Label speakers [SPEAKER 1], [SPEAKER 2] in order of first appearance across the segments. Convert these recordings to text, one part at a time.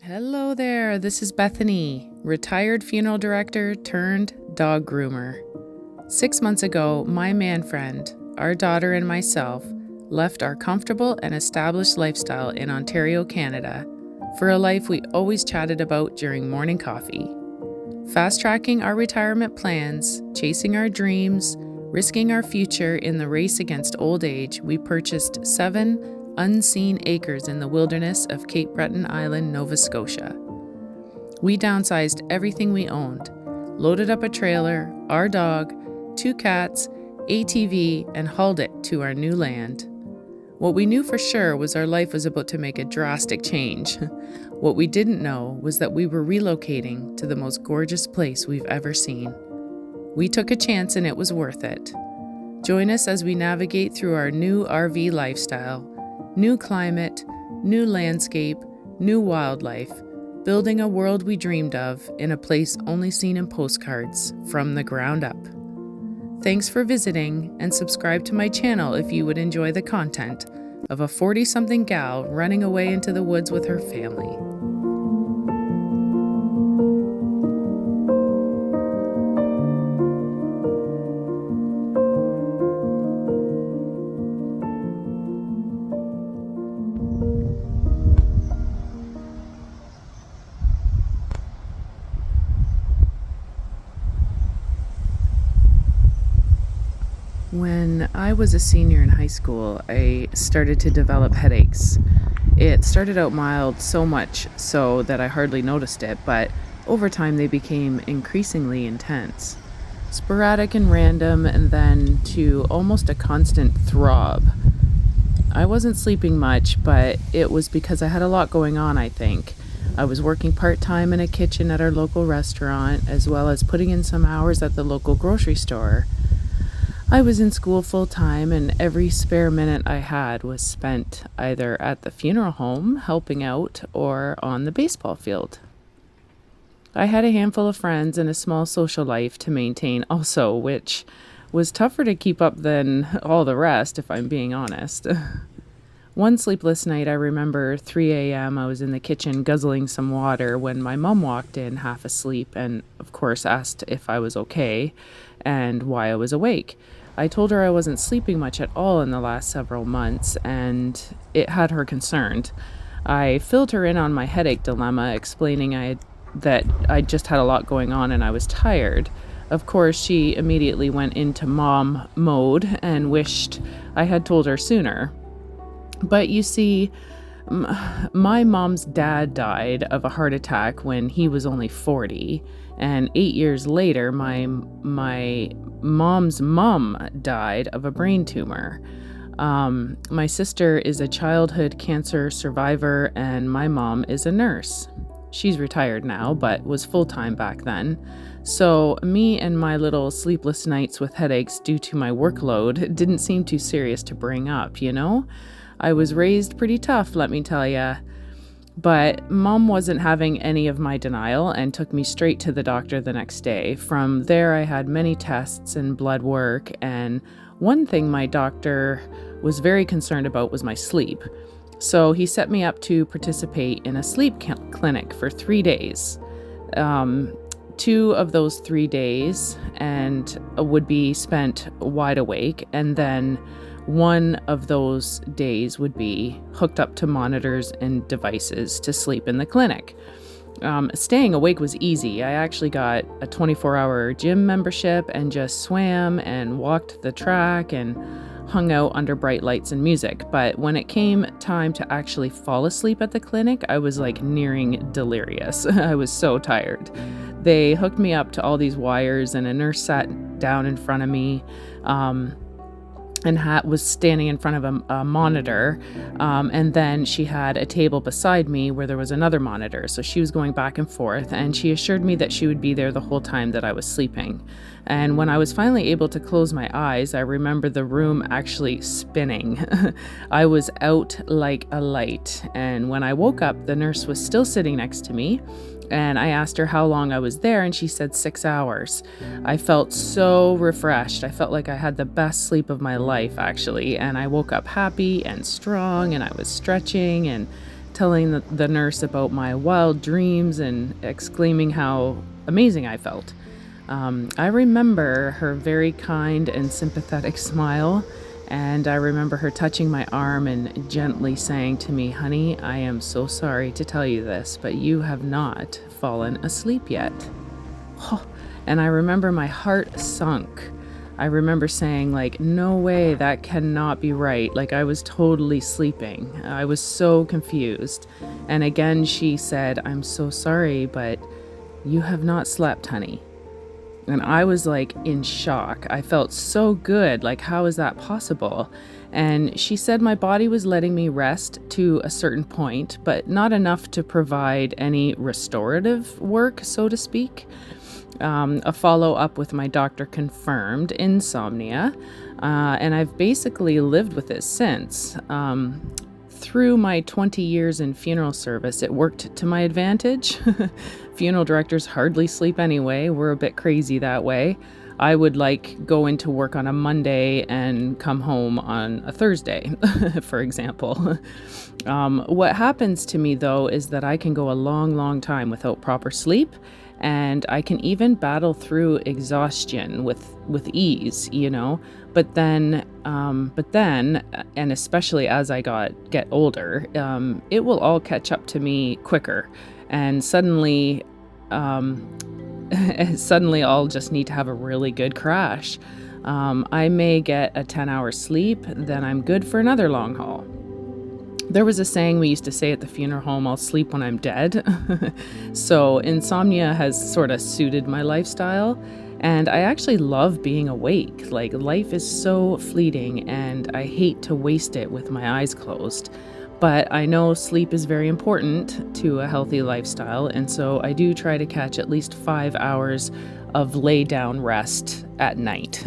[SPEAKER 1] Hello there, this is Bethany, retired funeral director turned dog groomer. 6 months ago, my man friend, our daughter and myself left our comfortable and established lifestyle in Ontario, Canada, for a life we always chatted about during morning coffee. Fast-tracking our retirement plans, chasing our dreams, risking our future in the race against old age, we purchased 7 unseen acres in the wilderness of Cape Breton Island, Nova Scotia. We downsized everything we owned, loaded up a trailer, our dog, 2 cats, ATV, and hauled it to our new land. What we knew for sure was our life was about to make a drastic change. What we didn't know was that we were relocating to the most gorgeous place we've ever seen. We took a chance and it was worth it. Join us as we navigate through our new RV lifestyle, new climate, new landscape, new wildlife, building a world we dreamed of in a place only seen in postcards from the ground up. Thanks for visiting, and subscribe to my channel if you would enjoy the content of a 40-something gal running away into the woods with her family. When I was a senior in high school, I started to develop headaches. It started out mild, so much so that I hardly noticed it, but over time they became increasingly intense. Sporadic and random, and then to almost a constant throb. I wasn't sleeping much, but it was because I had a lot going on, I think. I was working part-time in a kitchen at our local restaurant, as well as putting in some hours at the local grocery store. I was in school full-time, and every spare minute I had was spent either at the funeral home, helping out, or on the baseball field. I had a handful of friends and a small social life to maintain also, which was tougher to keep up than all the rest, if I'm being honest. One sleepless night, I remember 3 a.m. I was in the kitchen guzzling some water when my mom walked in half asleep and, of course, asked if I was okay and why I was awake. I told her I wasn't sleeping much at all in the last several months, and it had her concerned. I filled her in on my headache dilemma, explaining that I just had a lot going on and I was tired. Of course, she immediately went into mom mode and wished I had told her sooner. But you see, my mom's dad died of a heart attack when he was only 40, and 8 years later, my mom's mom died of a brain tumor. My sister is a childhood cancer survivor, and my mom is a nurse. She's retired now, but was full-time back then. So me and my little sleepless nights with headaches due to my workload didn't seem too serious to bring up, you know? I was raised pretty tough, let me tell ya. But mom wasn't having any of my denial and took me straight to the doctor the next day. From there, I had many tests and blood work, and one thing my doctor was very concerned about was my sleep. So he set me up to participate in a sleep clinic for 3 days. 2 of those 3 days and would be spent wide awake, and then one of those days would be hooked up to monitors and devices to sleep in the clinic. Staying awake was easy. I actually got a 24-hour gym membership and just swam and walked the track and hung out under bright lights and music. But when it came time to actually fall asleep at the clinic, I was like nearing delirious. I was so tired. They hooked me up to all these wires, and a nurse sat down in front of me. And was standing in front of a monitor, and then she had a table beside me where there was another monitor, so she was going back and forth, and she assured me that she would be there the whole time that I was sleeping. And when I was finally able to close my eyes, I remember the room actually spinning. I was out like a light, and when I woke up, the nurse was still sitting next to me, and I asked her how long I was there, and she said 6 hours. I felt so refreshed. I felt like I had the best sleep of my life, actually, and I woke up happy and strong, and I was stretching and telling the nurse about my wild dreams and exclaiming how amazing I felt. I remember her very kind and sympathetic smile, and I remember her touching my arm and gently saying to me, "Honey, I am so sorry to tell you this, but you have not fallen asleep yet." And I remember my heart sunk. I remember saying, like, no way, that cannot be right. Like, I was totally sleeping. I was so confused. And again, she said, "I'm so sorry, but you have not slept, honey." And I was like in shock. I felt so good. Like, how is that possible? And she said my body was letting me rest to a certain point, but not enough to provide any restorative work, so to speak. A follow-up with my doctor confirmed insomnia, and I've basically lived with it since. Through my 20 years in funeral service, it worked to my advantage. Funeral directors hardly sleep anyway. We're a bit crazy that way. I would go into work on a Monday and come home on a Thursday, for example. What happens to me, though, is that I can go a long, long time without proper sleep, and I can even battle through exhaustion with ease, But then, and especially as I get older, it will all catch up to me quicker, and suddenly I'll just need to have a really good crash. I may get a 10-hour sleep, then I'm good for another long haul. There was a saying we used to say at the funeral home, "I'll sleep when I'm dead." So insomnia has sort of suited my lifestyle, and I actually love being awake. Like, life is so fleeting, and I hate to waste it with my eyes closed. But I know sleep is very important to a healthy lifestyle, and so I do try to catch at least 5 hours of lay down rest at night.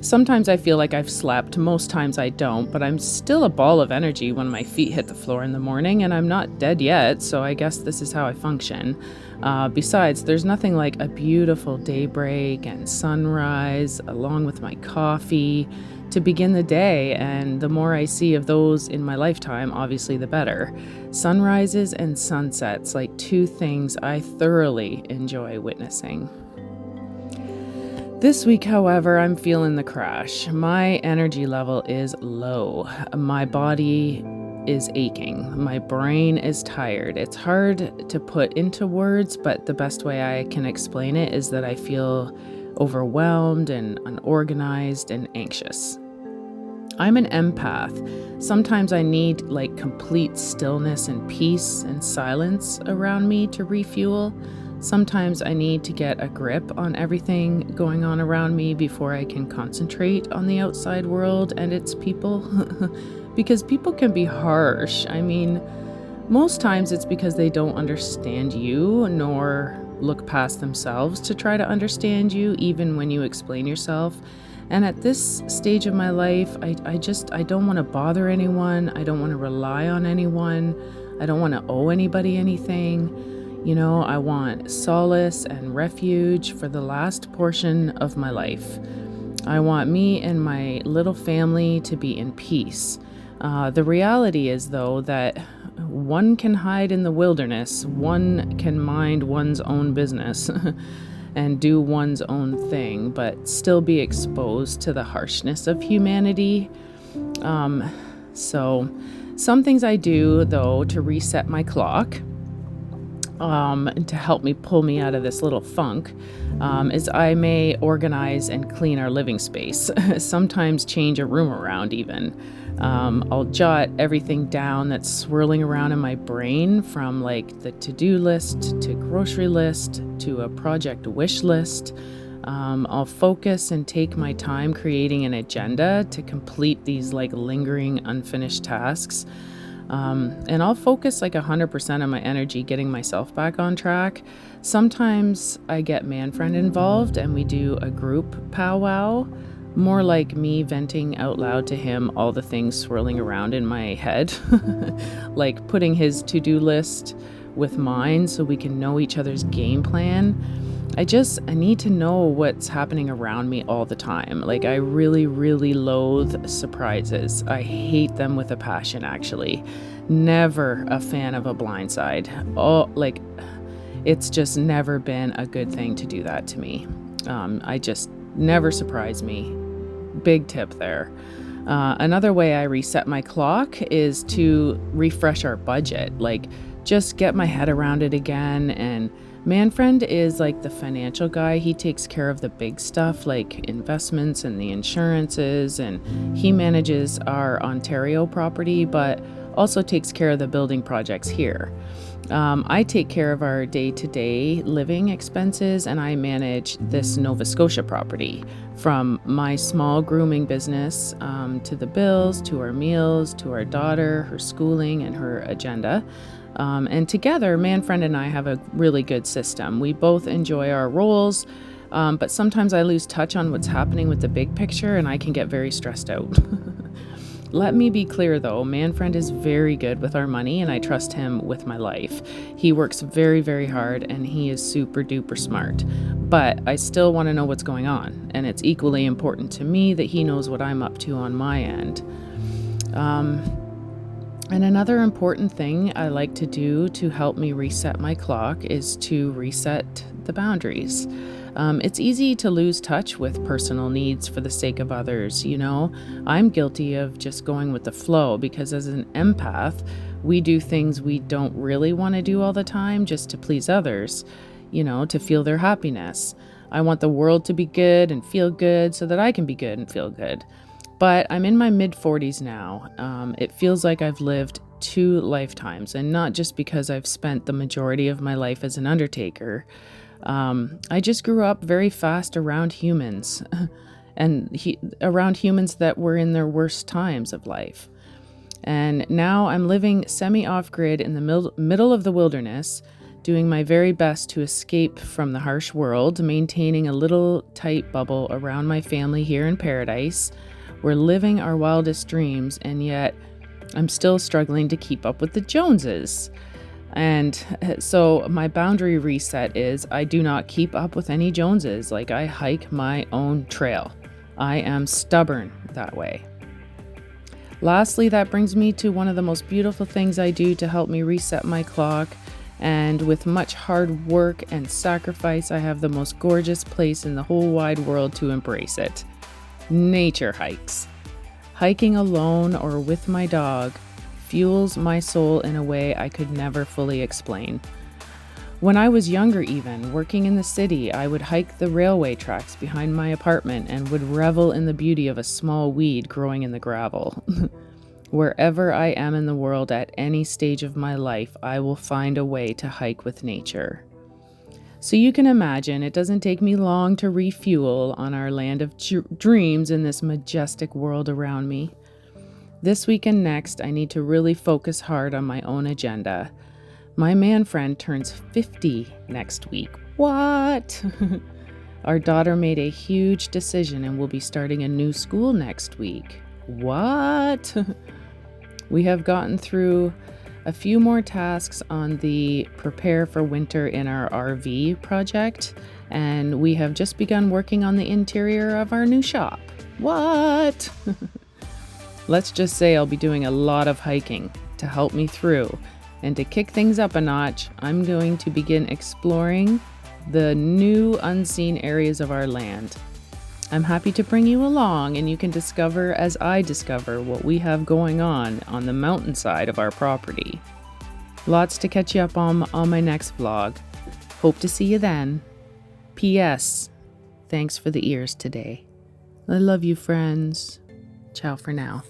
[SPEAKER 1] Sometimes I feel like I've slept, most times I don't, but I'm still a ball of energy when my feet hit the floor in the morning, and I'm not dead yet, so I guess this is how I function. Besides, there's nothing like a beautiful daybreak and sunrise, along with my coffee, to begin the day, and the more I see of those in my lifetime, obviously the better. Sunrises and sunsets, like two things I thoroughly enjoy witnessing. This week, however, I'm feeling the crash. My energy level is low. My body is aching. My brain is tired. It's hard to put into words, but the best way I can explain it is that I feel overwhelmed and unorganized and anxious. I'm an empath. Sometimes I need complete stillness and peace and silence around me to refuel. Sometimes I need to get a grip on everything going on around me before I can concentrate on the outside world and its people. Because people can be harsh. I mean, most times it's because they don't understand you nor look past themselves to try to understand you, even when you explain yourself. And at this stage of my life, I don't want to bother anyone. I don't want to rely on anyone. I don't want to owe anybody anything. I want solace and refuge for the last portion of my life. I want me and my little family to be in peace. The reality is, though, that one can hide in the wilderness, one can mind one's own business and do one's own thing, but still be exposed to the harshness of humanity. So some things I do, though, to reset my clock, to help me pull me out of this little funk, is I may organize and clean our living space, sometimes change a room around even. I'll jot everything down that's swirling around in my brain, from the to-do list to grocery list to a project wish list. I'll focus and take my time creating an agenda to complete these lingering unfinished tasks. And I'll focus 100% of my energy getting myself back on track. Sometimes I get Manfriend involved and we do a group powwow, more like me venting out loud to him all the things swirling around in my head, like putting his to-do list with mine so we can know each other's game plan. I need to know what's happening around me all the time. I really, really loathe surprises. I hate them with a passion, actually. Never a fan of a blindside. Oh, like, it's just never been a good thing to do that to me. I just never surprise me. Big tip there. Another way I reset my clock is to refresh our budget, like just get my head around it again. And Manfriend is like the financial guy. He takes care of the big stuff like investments and the insurances, and he manages our Ontario property, but also takes care of the building projects here. I take care of our day-to-day living expenses, and I manage this Nova Scotia property, from my small grooming business to the bills, to our meals, to our daughter, her schooling, and her agenda. And together, Manfriend and I have a really good system. We both enjoy our roles, but sometimes I lose touch on what's happening with the big picture, and I can get very stressed out. Let me be clear though, Manfriend is very good with our money, and I trust him with my life. He works very, very hard, and he is super duper smart. But I still want to know what's going on, and it's equally important to me that he knows what I'm up to on my end. And another important thing I like to do to help me reset my clock is to reset the boundaries. It's easy to lose touch with personal needs for the sake of others, you know? I'm guilty of just going with the flow because as an empath, we do things we don't really want to do all the time just to please others, you know, to feel their happiness. I want the world to be good and feel good so that I can be good and feel good. But I'm in my mid-40s now. It feels like I've lived 2 lifetimes, and not just because I've spent the majority of my life as an undertaker. I just grew up very fast around humans, and around humans that were in their worst times of life. And now I'm living semi-off-grid in the middle of the wilderness, doing my very best to escape from the harsh world, maintaining a little tight bubble around my family here in paradise. We're living our wildest dreams, and yet I'm still struggling to keep up with the Joneses. And so my boundary reset is I do not keep up with any Joneses. Like, I hike my own trail. I am stubborn that way. Lastly, that brings me to one of the most beautiful things I do to help me reset my clock. And with much hard work and sacrifice, I have the most gorgeous place in the whole wide world to embrace it. Nature hikes. Hiking alone or with my dog fuels my soul in a way I could never fully explain. When I was younger even, working in the city, I would hike the railway tracks behind my apartment and would revel in the beauty of a small weed growing in the gravel. Wherever I am in the world at any stage of my life, I will find a way to hike with nature. So you can imagine it doesn't take me long to refuel on our land of dreams in this majestic world around me. This week and next, I need to really focus hard on my own agenda. My Manfriend turns 50 next week. What? Our daughter made a huge decision and will be starting a new school next week. What? We have gotten through a few more tasks on the prepare for winter in our RV project, and we have just begun working on the interior of our new shop. What? Let's just say I'll be doing a lot of hiking to help me through. And to kick things up a notch, I'm going to begin exploring the new unseen areas of our land. I'm happy to bring you along, and you can discover as I discover what we have going on the mountainside of our property. Lots to catch you up on my next vlog. Hope to see you then. P.S. Thanks for the ears today. I love you, friends. Ciao for now.